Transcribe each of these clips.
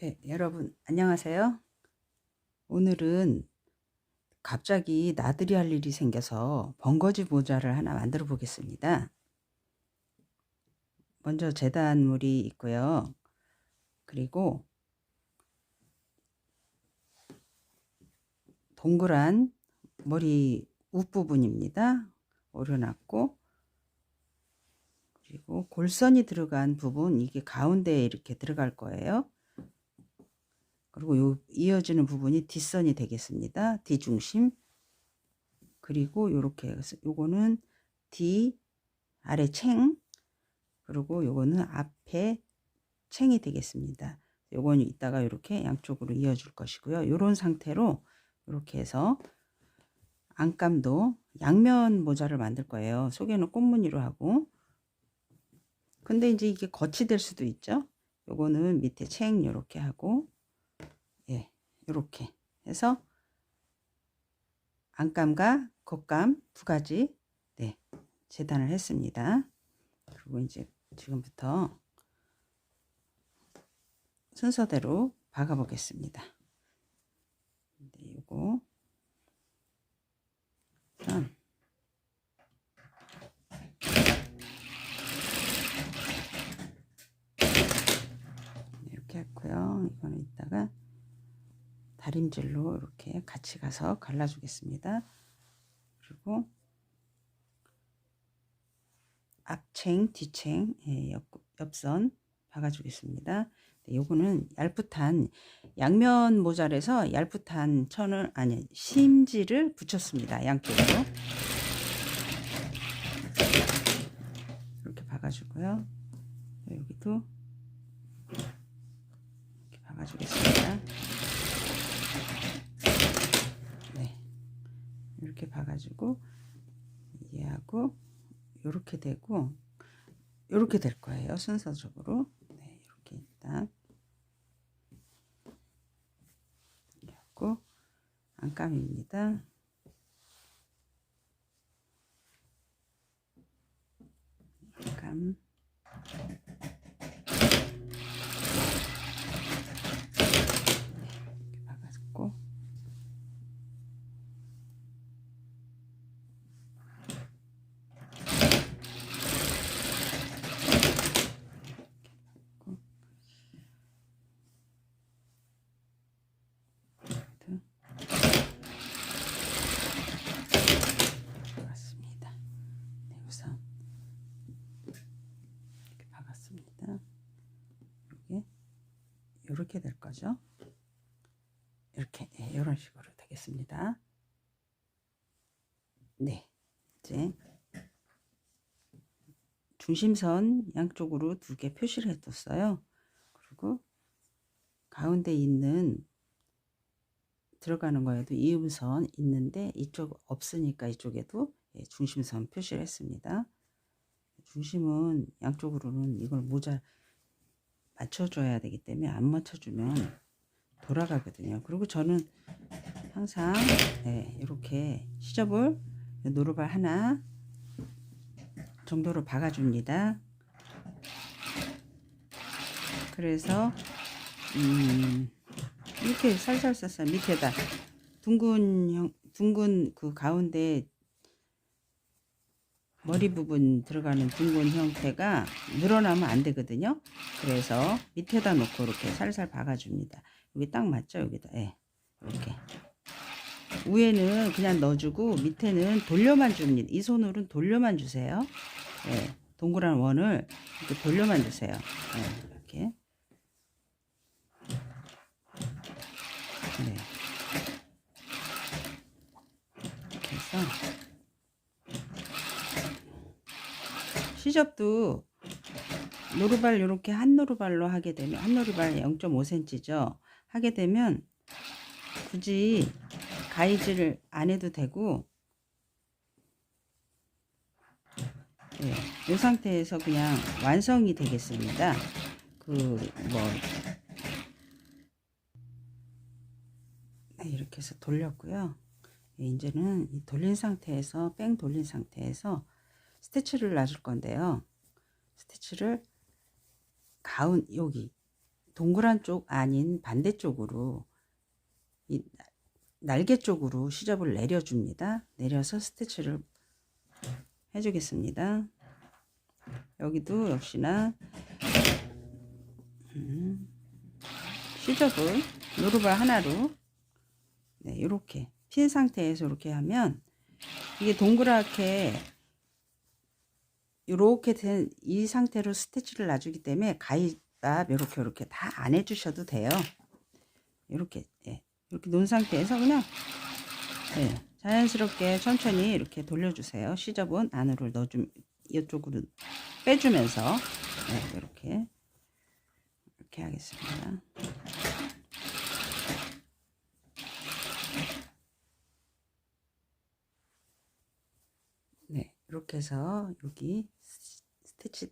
네, 여러분 안녕하세요. 오늘은 갑자기 나들이 할 일이 생겨서 번거지 모자를 하나 만들어 보겠습니다. 먼저 재단물이 있고요. 그리고 동그란 머리 윗부분입니다. 오려놨고, 그리고 골선이 들어간 부분, 이게 가운데에 이렇게 들어갈 거예요. 그리고 요 이어지는 부분이 뒷선이 되겠습니다. 뒤중심. 그리고 요렇게 해서 요거는 뒤 아래 챙, 그리고 요거는 앞에 챙이 되겠습니다. 요거는 이따가 이렇게 양쪽으로 이어줄 것이고요. 요런 상태로 이렇게 해서 안감도 양면 모자를 만들 거예요. 속에는 꽃무늬로 하고. 근데 이제 이게 겉이 될 수도 있죠. 요거는 밑에 챙 요렇게 하고, 예, 요렇게 해서 안감과 겉감 두 가지, 네, 재단을 했습니다. 그리고 이제 지금부터 순서대로 박아 보겠습니다. 네, 요거 이렇게 했고요. 이거는 이따가 다림질로 이렇게 같이 가서 갈라주겠습니다. 그리고 앞챙, 뒤챙, 옆선 박아주겠습니다. 네, 요거는 얄풋한 양면 모자라서 얄풋한 천을 아니 심지를 붙였습니다. 양쪽으로 이렇게 박아주고요. 여기도 이렇게 박아주겠습니다. 네, 이렇게 박아주고 얘하고 이렇게 되고 이렇게 될 거예요. 순서적으로. 네, 이렇게 일단 이렇게 하고 안감입니다. 안감. 이렇게 박았고, 박았습니다. 네, 우선 이렇게 박았습니다. 이렇게 될 거죠. 이렇게, 네, 이런 식으로 되겠습니다. 네, 이제 중심선 양쪽으로 두 개 표시를 해뒀어요. 그리고 가운데 있는 들어가는 거에도 이음선 있는데 이쪽 없으니까 이쪽에도 중심선 표시를 했습니다. 중심은 양쪽으로는 이걸 모자 맞춰줘야 되기 때문에 안 맞춰주면 돌아가거든요. 그리고 저는 항상 이렇게 시접을 노루발 하나 정도로 박아줍니다. 그래서 이렇게 살살살살 밑에다 둥근 그 가운데 머리 부분 들어가는 둥근 형태가 늘어나면 안 되거든요. 그래서 밑에다 놓고 이렇게 살살 박아줍니다. 여기 딱 맞죠? 여기다. 예. 이렇게. 위에는 그냥 넣어주고 밑에는 돌려만 줍니다. 이 손으로는 돌려만 주세요. 예. 동그란 원을 이렇게 돌려만 주세요. 예. 이렇게. 네. 이렇게 해서 시접도 노루발 이렇게 한 노루발로 하게 되면 한 노루발 0.5cm죠. 하게 되면 굳이 가위질을 안 해도 되고 이 상태에서 그냥 완성이 되겠습니다. 이렇게 해서 돌렸고요. 이제는 이 돌린 상태에서 뺑 돌린 상태에서 스티치를 놔줄 건데요. 스티치를 여기 동그란 쪽 아닌 반대쪽으로 이 날개 쪽으로 시접을 내려줍니다. 내려서 스티치를 해주겠습니다. 여기도 역시나 시접을 노루발 하나로 이렇게 핀 상태에서 이렇게 하면 이게 동그랗게 이렇게 된 이 상태로 스티치를 놔주기 때문에 가위밥 이렇게 다 안 해주셔도 돼요. 이렇게 이렇게 놓은 상태에서 그냥 자연스럽게 천천히 이렇게 돌려주세요. 시접은 안으로 넣어주면 이쪽으로 빼주면서 이렇게 하겠습니다. 이렇게 해서 여기 스티치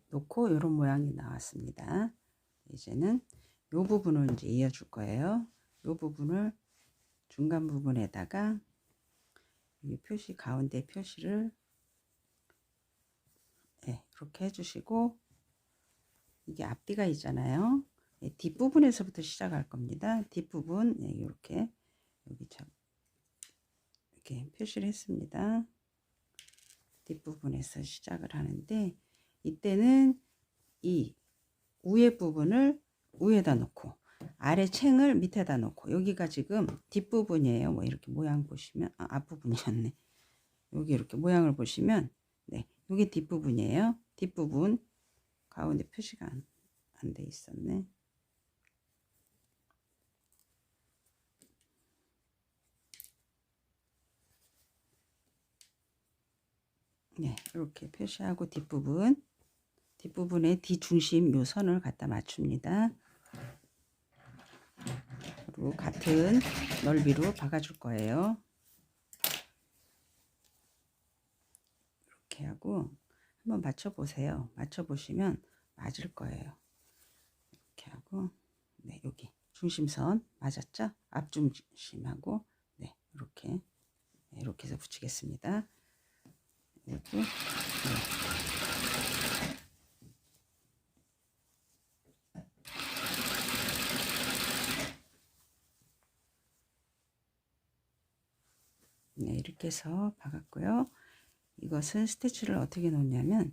놓고 이런 모양이 나왔습니다. 이제는 이 부분을 이제 이어줄 거예요. 이 부분을 중간 부분에다가 여기 표시 가운데 표시를 이렇게 해주시고 이게 앞뒤가 있잖아요. 뒷부분에서부터 시작할 겁니다. 뒷부분 이렇게 여기 이렇게 표시를 했습니다. 뒷부분에서 시작을 하는데 이때는 이 위에 부분을 위에다 놓고 아래 챙을 밑에다 놓고 여기가 지금 뒷부분이에요. 뭐 이렇게 모양 보시면 앞부분이었네. 여기 이렇게 모양을 보시면 여기 뒷부분이에요. 뒷부분 가운데 표시가 안 돼 있었네. 이렇게 표시하고 뒷부분에 뒤중심 요 선을 갖다 맞춥니다. 그리고 같은 넓이로 박아줄 거예요. 이렇게 하고 한번 맞춰보세요. 맞춰보시면 맞을 거예요. 이렇게 하고 여기 중심선 맞았죠? 앞중심하고 이렇게 해서 붙이겠습니다. 이것도 이렇게 해서 박았고요. 이것은 스티치를 어떻게 놓냐면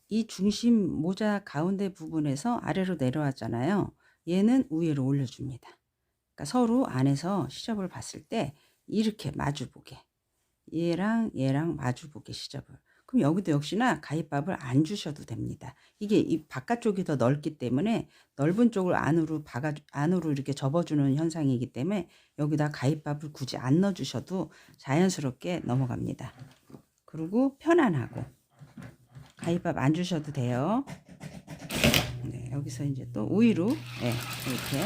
이 중심 모자 가운데 부분에서 아래로 내려왔잖아요. 얘는 위로 올려줍니다. 그러니까 서로 안에서 시접을 봤을 때 이렇게 마주보게 얘랑 마주보게 시접을. 그럼 여기도 역시나 가위밥을 안 주셔도 됩니다. 이게 이 바깥쪽이 더 넓기 때문에 넓은 쪽을 안으로 이렇게 접어주는 현상이기 때문에 여기다 가위밥을 굳이 안 넣어주셔도 자연스럽게 넘어갑니다. 그리고 편안하고 가위밥 안 주셔도 돼요. 여기서 이제 또 우위로 이렇게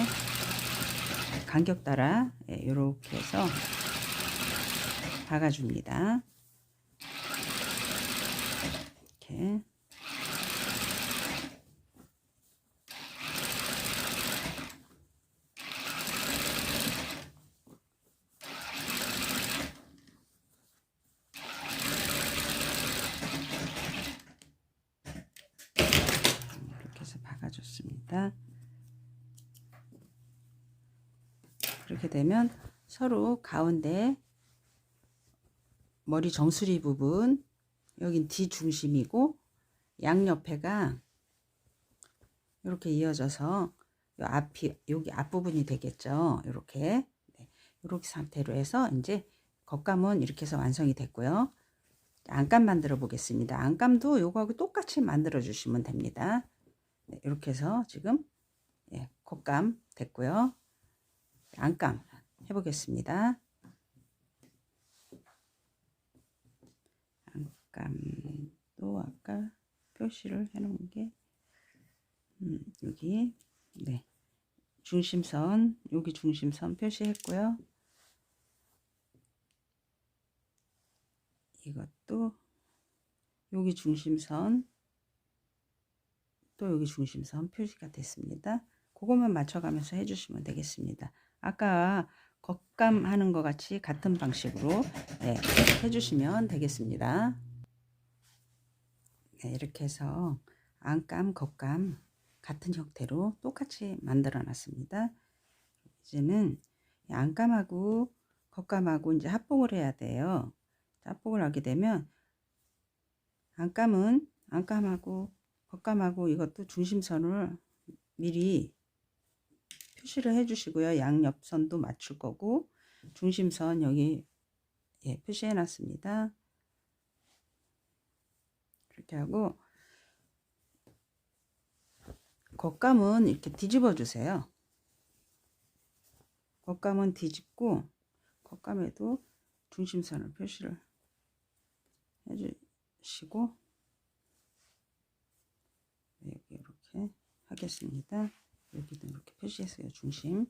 간격 따라 이렇게 해서 박아줍니다. 이렇게 해서 박아줬습니다. 그렇게 되면 서로 가운데 머리 정수리 부분 여긴 뒤중심이고 양옆에가 이렇게 이어져서 여기 앞부분이 되겠죠. 이렇게 상태로 해서 이제 겉감은 이렇게 해서 완성이 됐고요. 안감 만들어 보겠습니다. 안감도 요거하고 똑같이 만들어 주시면 됩니다. 이렇게 해서 지금 겉감 됐고요. 안감 해보겠습니다. 안감도 아까 표시를 해놓은 게 여기 중심선 여기 중심선 표시했고요. 이것도 여기 중심선 또 여기 중심선 표시가 됐습니다. 그것만 맞춰가면서 해주시면 되겠습니다. 아까 겉감 하는 것 같이 같은 방식으로 해주시면 되겠습니다. 이렇게 해서 안감 겉감 같은 형태로 똑같이 만들어 놨습니다. 이제는 안감하고 겉감하고 이제 합봉을 해야 돼요. 합봉을 하게 되면 안감하고 겉감하고 이것도 중심선을 미리 표시를 해 주시고요. 양옆선도 맞출 거고 중심선 여기 표시해 놨습니다. 그렇게 하고 겉감은 이렇게 뒤집어 주세요. 겉감은 뒤집고 겉감에도 중심선을 표시를 해주시고 여기 이렇게 하겠습니다. 여기도 이렇게 표시했어요. 중심,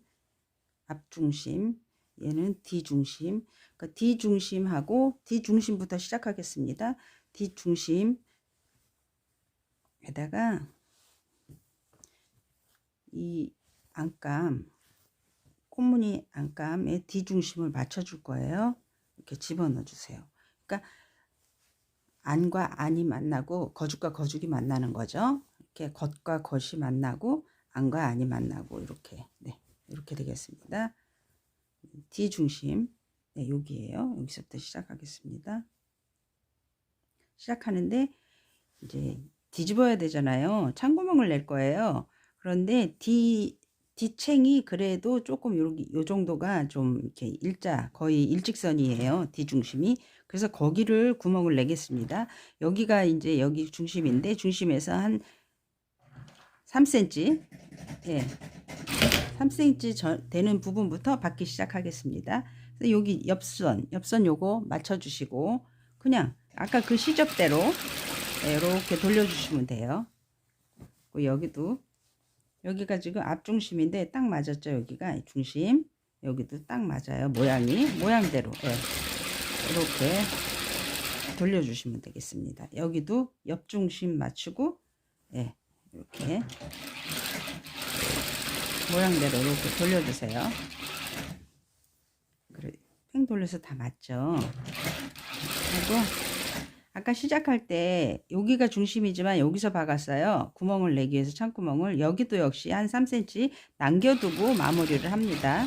앞중심, 얘는 D중심. 그러니까 D중심하고 D중심부터 시작하겠습니다. D중심에다가 이 안감, 꽃무늬 안감에 D중심을 맞춰줄 거예요. 이렇게 집어넣어 주세요. 그러니까 안과 안이 만나고 거죽과 거죽이 만나는 거죠. 이렇게 겉과 겉이 만나고 안과 안이 만나고 이렇게 이렇게 되겠습니다. D중심 여기에요. 여기서부터 시작하겠습니다. 시작하는데 이제 뒤집어야 되잖아요. 창구멍을 낼 거예요. 그런데 D챙이 그래도 조금 요 정도가 좀 이렇게 거의 일직선이에요. D중심이. 그래서 거기를 구멍을 내겠습니다. 여기가 이제 여기 중심인데 중심에서 한 3cm, 3cm 되는 부분부터 받기 시작하겠습니다. 그래서 여기 옆선 요거 맞춰주시고 그냥 아까 그 시접대로 이렇게 돌려주시면 돼요. 여기가 지금 앞중심인데 딱 맞았죠. 여기가 중심, 여기도 딱 맞아요. 모양대로 이렇게 돌려주시면 되겠습니다. 여기도 옆중심 맞추고 이렇게 모양대로 이렇게 돌려주세요. 그래, 팽 돌려서 다 맞죠. 그리고 아까 시작할 때 여기가 중심이지만 여기서 박았어요. 구멍을 내기 위해서 창구멍을. 여기도 역시 한 3cm 남겨두고 마무리를 합니다.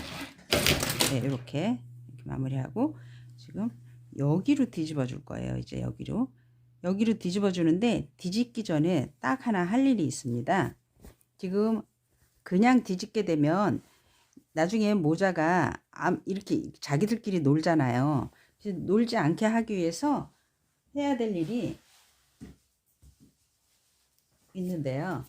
이렇게 마무리하고 지금 여기로 뒤집어 줄 거예요. 이제 여기로 뒤집어 주는데 뒤집기 전에 딱 하나 할 일이 있습니다. 지금 그냥 뒤집게 되면 나중에 모자가 이렇게 자기들끼리 놀잖아요. 놀지 않게 하기 위해서 해야 될 일이 있는데요.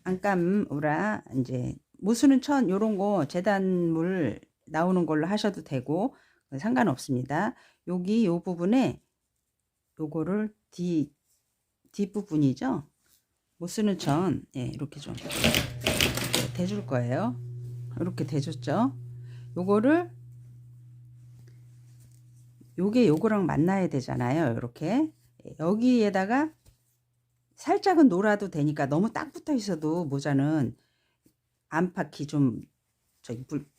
안감우라 이제 모수는 천 요런 거 재단물 나오는 걸로 하셔도 되고 상관없습니다. 여기 요 부분에 요거를 뒷부분이죠. 모수는 천 이렇게 좀 대줄 거예요. 이렇게 대줬죠. 요거를 요거랑 만나야 되잖아요. 이렇게 여기에다가 살짝은 놀아도 되니까 너무 딱 붙어 있어도 모자는 안팎이 좀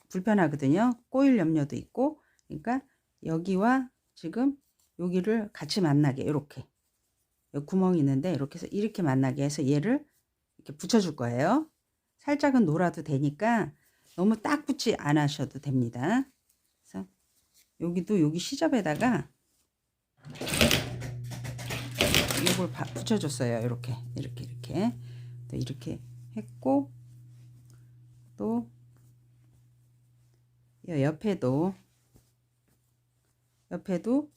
불편하거든요. 꼬일 염려도 있고. 그러니까 여기와 지금 여기를 같이 만나게 이렇게 여기 구멍이 있는데 이렇게 해서 이렇게 만나게 해서 얘를 이렇게 붙여줄 거예요. 살짝은 놀아도 되니까 너무 딱 붙지 않으셔도 됩니다. 그래서 여기도 여기 시접에다가 이걸 붙여줬어요. 이렇게 또 이렇게 했고 또 옆에도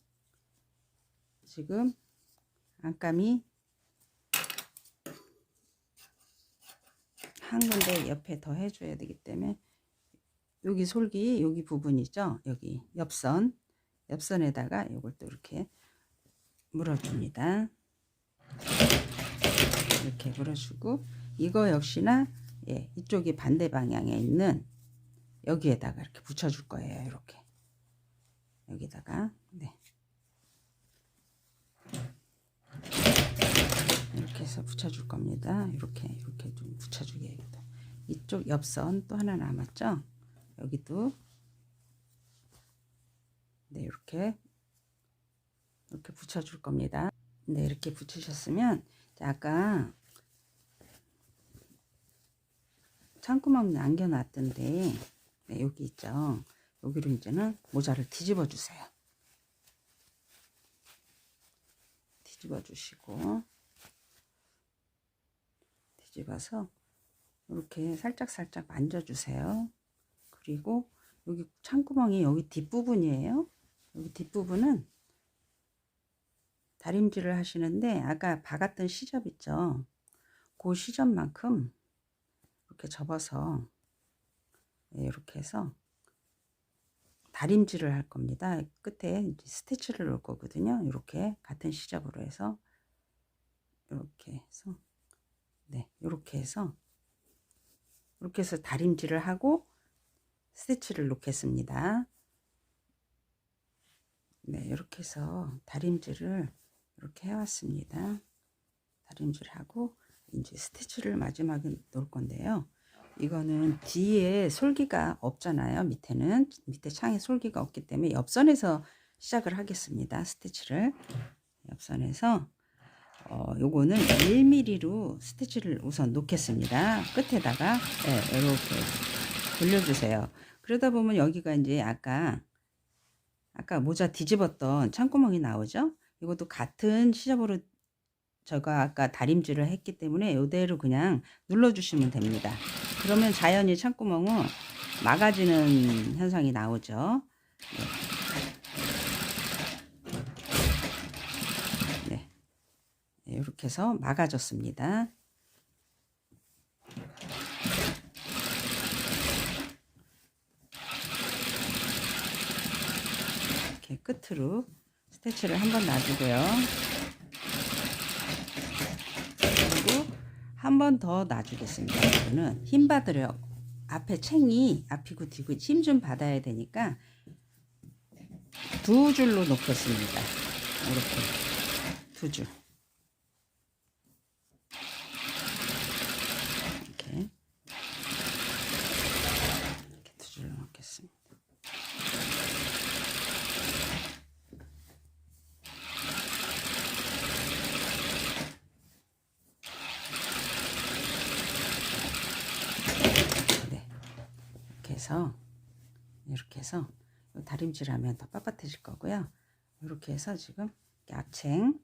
지금 안감이 한 군데 옆에 더 해줘야 되기 때문에 여기 솔기 여기 부분이죠. 여기 옆선에다가 이걸 또 이렇게 물어줍니다. 이렇게 물어주고 이거 역시나 이쪽이 반대 방향에 있는 여기에다가 이렇게 붙여줄 거예요. 이렇게 여기다가 이렇게 해서 붙여줄 겁니다. 이렇게 좀 붙여주게. 이쪽 옆선 또 하나 남았죠. 여기도 이렇게 붙여줄 겁니다. 이렇게 붙이셨으면 아까 창구멍 남겨놨던데 네, 여기 있죠. 여기로 이제는 모자를 뒤집어 주세요. 뒤집어 주시고 뒤집어서 이렇게 살짝 만져주세요. 그리고 여기 창구멍이 여기 뒷부분이에요. 여기 뒷부분은 다림질을 하시는데 아까 박았던 시접 있죠. 그 시접만큼 이렇게 접어서 이렇게 해서 다림질을 할 겁니다. 끝에 이제 스티치를 넣을 거거든요. 이렇게 같은 시접으로 해서 이렇게 해서 네, 이렇게 해서 다림질을 하고 스티치를 놓겠습니다. 네, 이렇게 해서 다림질을 이렇게 해왔습니다. 다림질하고 이제 스티치를 마지막에 놓을 건데요. 이거는 뒤에 솔기가 없잖아요. 밑에 창에 솔기가 없기 때문에 옆선에서 시작을 하겠습니다. 스티치를 옆선에서 요거는 1mm로 스티치를 우선 놓겠습니다. 끝에다가 네, 이렇게 돌려주세요. 그러다 보면 여기가 이제 아까 모자 뒤집었던 창구멍이 나오죠. 이것도 같은 시접으로 제가 아까 다림질을 했기 때문에 이대로 그냥 눌러주시면 됩니다. 그러면 자연히 창구멍은 막아지는 현상이 나오죠. 네. 네. 이렇게 해서 막아줬습니다. 이렇게 끝으로 스티치를 한번 놔주고요. 한 번 더 놔주겠습니다. 이거는 힘 받으려 앞에 챙이 앞이고 뒤고 힘 좀 받아야 되니까 2줄로 놓겠습니다. 이렇게 2줄 이렇게 2줄로 놓겠습니다. 이렇게 해서 다림질하면 더 빳빳해질 거고요. 이렇게 해서 지금 앞챙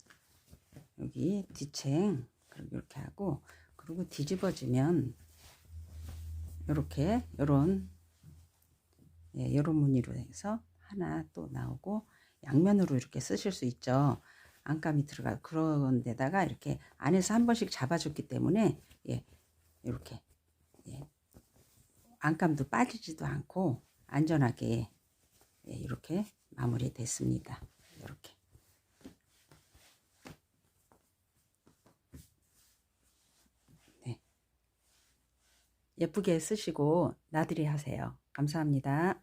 여기 뒤챙 그리고 이렇게 하고 그리고 뒤집어지면 이렇게 요런 무늬로 해서 하나 또 나오고 양면으로 이렇게 쓰실 수 있죠. 안감이 들어가 그런 데다가 이렇게 안에서 한 번씩 잡아줬기 때문에 이렇게 안감도 빠지지도 않고 안전하게 이렇게 마무리 됐습니다. 이렇게 네. 예쁘게 쓰시고 나들이 하세요. 감사합니다.